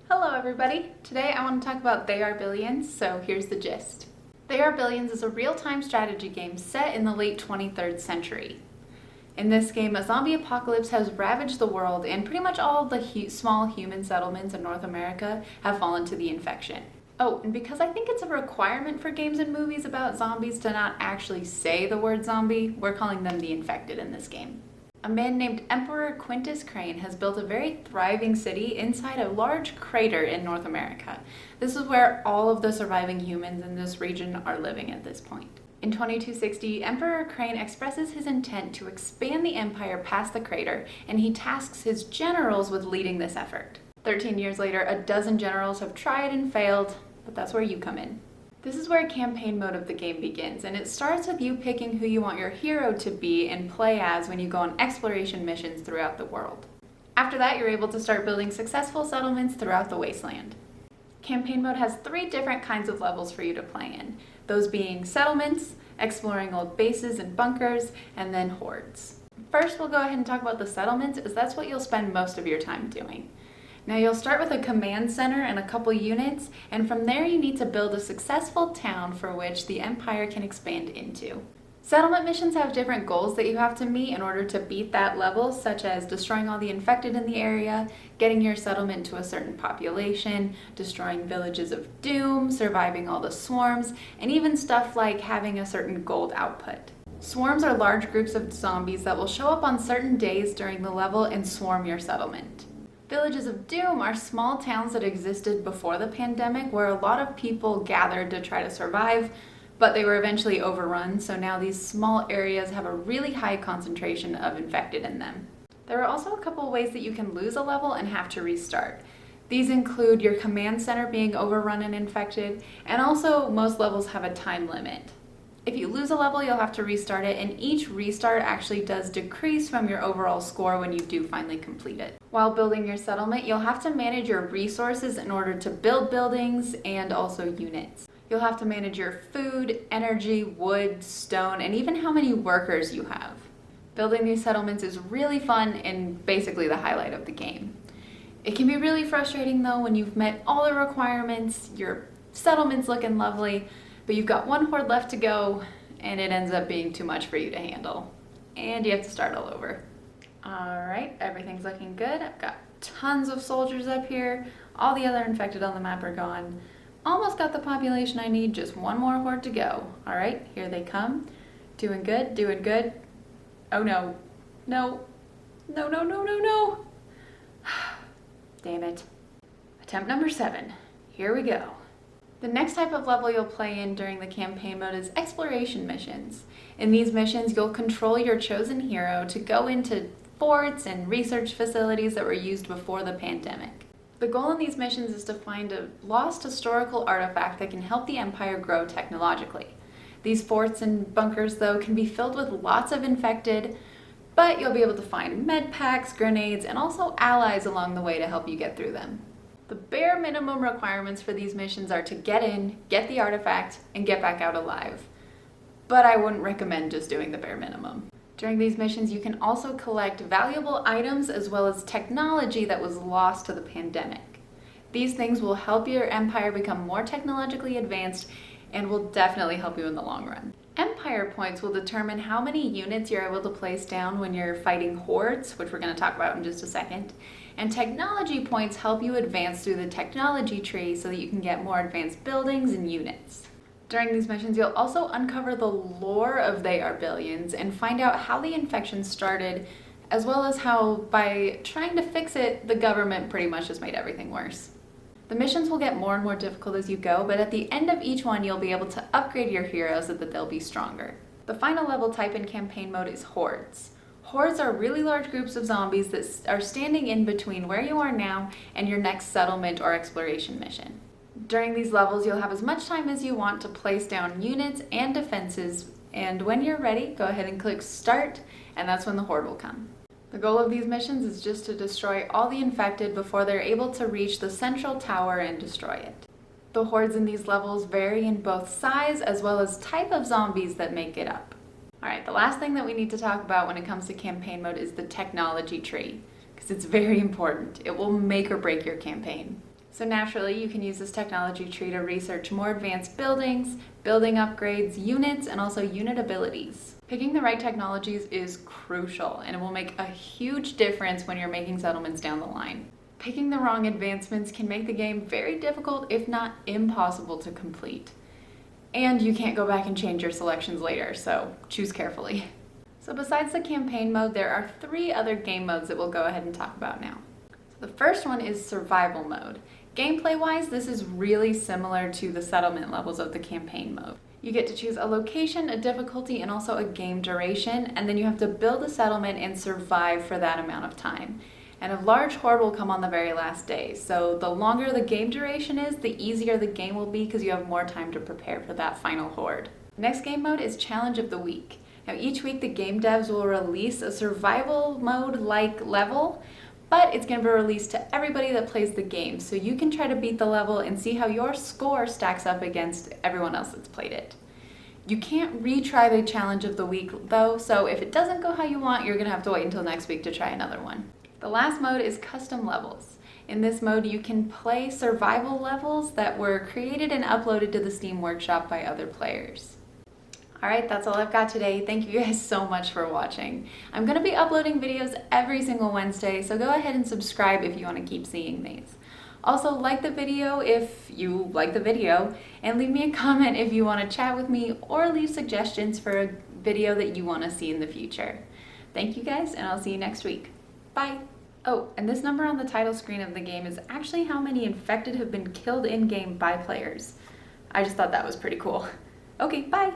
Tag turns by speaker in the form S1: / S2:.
S1: Hello everybody! Today I want to talk about They Are Billions, so here's the gist. They Are Billions is a real-time strategy game set in the late 23rd century. In this game, a zombie apocalypse has ravaged the world and pretty much all of the small human settlements in North America have fallen to the infection. Oh, and because I think it's a requirement for games and movies about zombies to not actually say the word zombie, we're calling them the infected in this game. A man named Emperor Quintus Crane has built a very thriving city inside a large crater in North America. This is where all of the surviving humans in this region are living at this point. In 2260, Emperor Crane expresses his intent to expand the empire past the crater, and he tasks his generals with leading this effort. 13 years later, a dozen generals have tried and failed, but that's where you come in. This is where campaign mode of the game begins, and it starts with you picking who you want your hero to be and play as when you go on exploration missions throughout the world. After that, you're able to start building successful settlements throughout the wasteland. Campaign mode has 3 different kinds of levels for you to play in, those being settlements, exploring old bases and bunkers, and then hordes. First, we'll go ahead and talk about the settlements, as that's what you'll spend most of your time doing. Now you'll start with a command center and a couple units, and from there you need to build a successful town for which the empire can expand into. Settlement missions have different goals that you have to meet in order to beat that level, such as destroying all the infected in the area, getting your settlement to a certain population, destroying villages of doom, surviving all the swarms, and even stuff like having a certain gold output. Swarms are large groups of zombies that will show up on certain days during the level and swarm your settlement. Villages of Doom are small towns that existed before the pandemic where a lot of people gathered to try to survive, but they were eventually overrun, so now these small areas have a really high concentration of infected in them. There are also a couple ways that you can lose a level and have to restart. These include your command center being overrun and infected, and also most levels have a time limit. If you lose a level, you'll have to restart it, and each restart actually does decrease from your overall score when you do finally complete it. While building your settlement, you'll have to manage your resources in order to build buildings and also units. You'll have to manage your food, energy, wood, stone, and even how many workers you have. Building these settlements is really fun and basically the highlight of the game. It can be really frustrating though when you've met all the requirements, your settlement's looking lovely, but you've got one horde left to go, and it ends up being too much for you to handle. And you have to start all over. Alright, everything's looking good. I've got tons of soldiers up here. All the other infected on the map are gone. Almost got the population I need, just one more horde to go. Alright, here they come. Doing good, doing good. Oh no. No. No, no, no, no, no. Damn it. Attempt number 7. Here we go. The next type of level you'll play in during the campaign mode is exploration missions. In these missions, you'll control your chosen hero to go into forts and research facilities that were used before the pandemic. The goal in these missions is to find a lost historical artifact that can help the empire grow technologically. These forts and bunkers, though, can be filled with lots of infected, but you'll be able to find med packs, grenades, and also allies along the way to help you get through them. The bare minimum requirements for these missions are to get in, get the artifact, and get back out alive. But I wouldn't recommend just doing the bare minimum. During these missions, you can also collect valuable items as well as technology that was lost to the pandemic. These things will help your empire become more technologically advanced and will definitely help you in the long run. Empire points will determine how many units you're able to place down when you're fighting hordes, which we're going to talk about in just a second. And technology points help you advance through the technology tree so that you can get more advanced buildings and units. During these missions, you'll also uncover the lore of They Are Billions and find out how the infection started, as well as how, by trying to fix it, the government pretty much just made everything worse. The missions will get more and more difficult as you go, but at the end of each one, you'll be able to upgrade your heroes so that they'll be stronger. The final level type in campaign mode is hordes. Hordes are really large groups of zombies that are standing in between where you are now and your next settlement or exploration mission. During these levels, you'll have as much time as you want to place down units and defenses, and when you're ready, go ahead and click start, and that's when the horde will come. The goal of these missions is just to destroy all the infected before they're able to reach the central tower and destroy it. The hordes in these levels vary in both size as well as type of zombies that make it up. Alright, the last thing that we need to talk about when it comes to campaign mode is the technology tree, because it's very important. It will make or break your campaign. So naturally, you can use this technology tree to research more advanced buildings, building upgrades, units, and also unit abilities. Picking the right technologies is crucial, and it will make a huge difference when you're making settlements down the line. Picking the wrong advancements can make the game very difficult, if not impossible, to complete. And you can't go back and change your selections later, so choose carefully. So besides the campaign mode, there are 3 other game modes that we'll go ahead and talk about now. So the first one is survival mode. Gameplay-wise, this is really similar to the settlement levels of the campaign mode. You get to choose a location, a difficulty, and also a game duration, and then you have to build a settlement and survive for that amount of time. And a large horde will come on the very last day, so the longer the game duration is, the easier the game will be because you have more time to prepare for that final horde. Next game mode is Challenge of the Week. Now each week the game devs will release a survival mode-like level, but it's going to be released to everybody that plays the game, so you can try to beat the level and see how your score stacks up against everyone else that's played it. You can't retry the Challenge of the Week though, so if it doesn't go how you want, you're going to have to wait until next week to try another one. The last mode is Custom Levels. In this mode, you can play survival levels that were created and uploaded to the Steam Workshop by other players. Alright, that's all I've got today. Thank you guys so much for watching. I'm going to be uploading videos every single Wednesday, so go ahead and subscribe if you want to keep seeing these. Also, like the video if you like the video, and leave me a comment if you want to chat with me or leave suggestions for a video that you want to see in the future. Thank you guys, and I'll see you next week. Bye! Oh, and this number on the title screen of the game is actually how many infected have been killed in-game by players. I just thought that was pretty cool. Okay, bye!